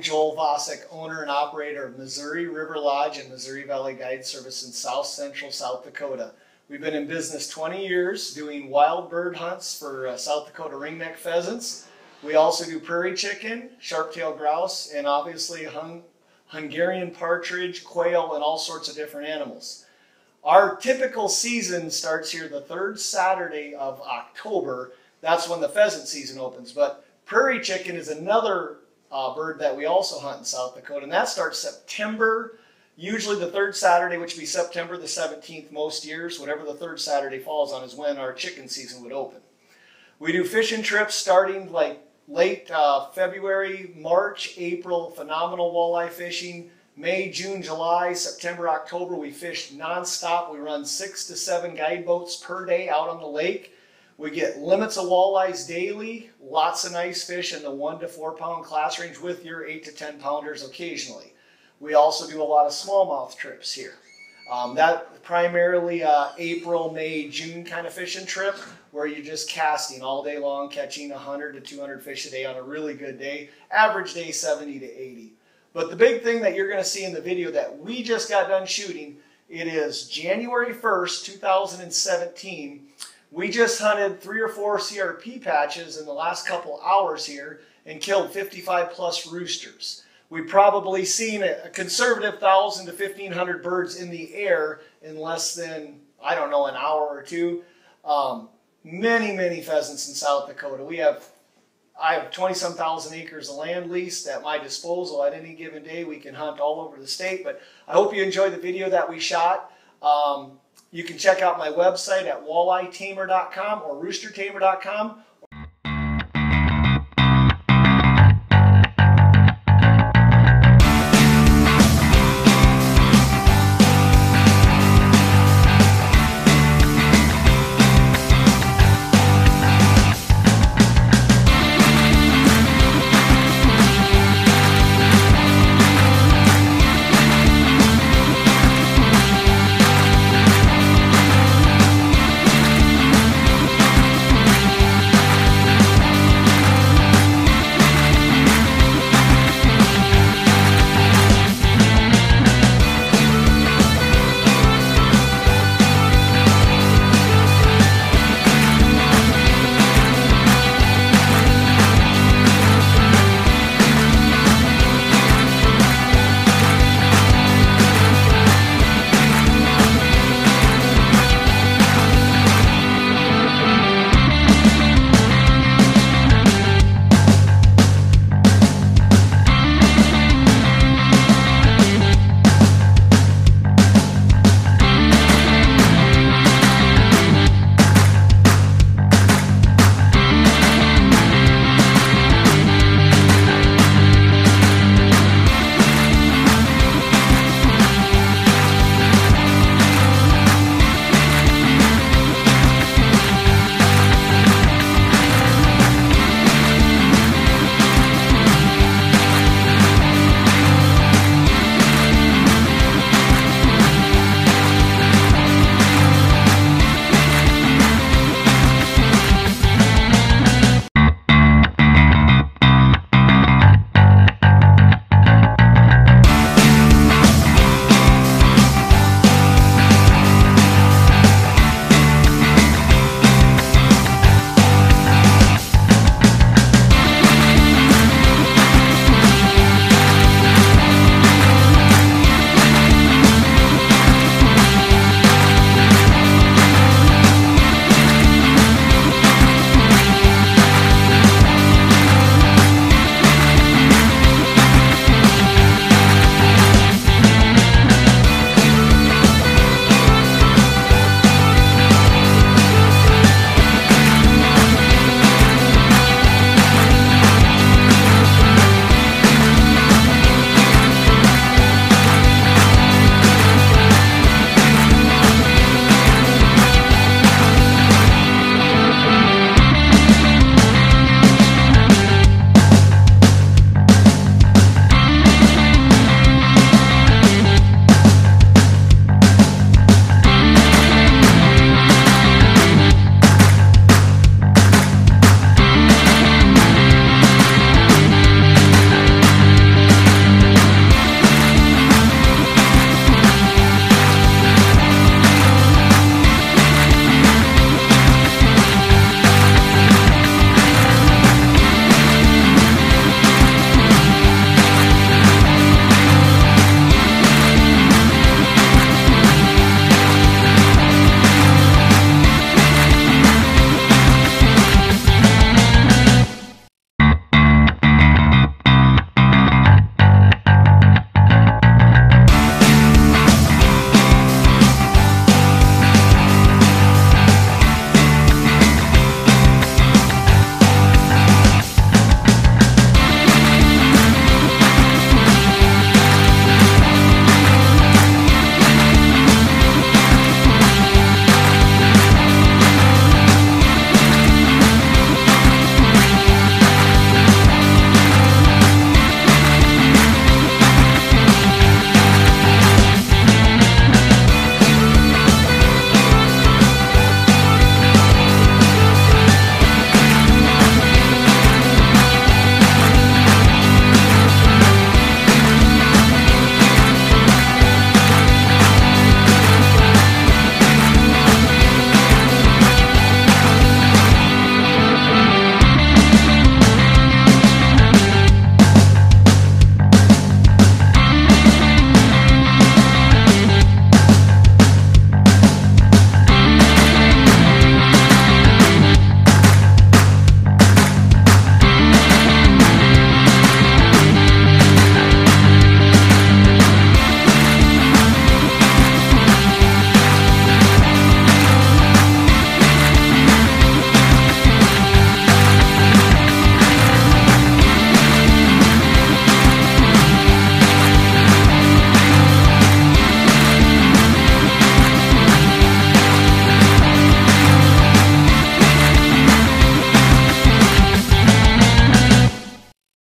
I'm Joel Vosek, owner and operator of Missouri River Lodge and Missouri Valley Guide Service in South Central South Dakota. We've been in business 20 years doing wild bird hunts for South Dakota ringneck pheasants. We also do prairie chicken, sharp-tailed grouse, and obviously Hungarian partridge, quail, and all sorts of different animals. Our typical season starts here the third Saturday of October. That's when the pheasant season opens. But prairie chicken is another bird that we also hunt in South Dakota, and that starts September, usually the third Saturday, which would be September the 17th most years. Whatever the third Saturday falls on is when our chicken season would open. We do fishing trips starting like late February, March, April, phenomenal walleye fishing. May, June, July, September, October, we fish nonstop. We run 6 to 7 guide boats per day out on the lake. We get limits of walleyes daily, lots of nice fish in the 1 to 4 pound class range with your 8 to 10 pounders occasionally. We also do a lot of smallmouth trips here. That primarily April, May, June kind of fishing trip where you're just casting all day long, catching 100 to 200 fish a day on a really good day. Average day 70 to 80. But the big thing that you're going to see in the video that we just got done shooting, it is January 1st, 2017. We just hunted 3 or 4 CRP patches in the last couple hours here and killed 55 plus roosters. We've probably seen a conservative 1,000 to 1,500 birds in the air in less than, I don't know, an hour or two. Many pheasants in South Dakota. I have 20-some thousand acres of land leased at my disposal. At any given day, we can hunt all over the state. But I hope you enjoyed the video that we shot. You can check out my website at walleyetamer.com or roostertamer.com,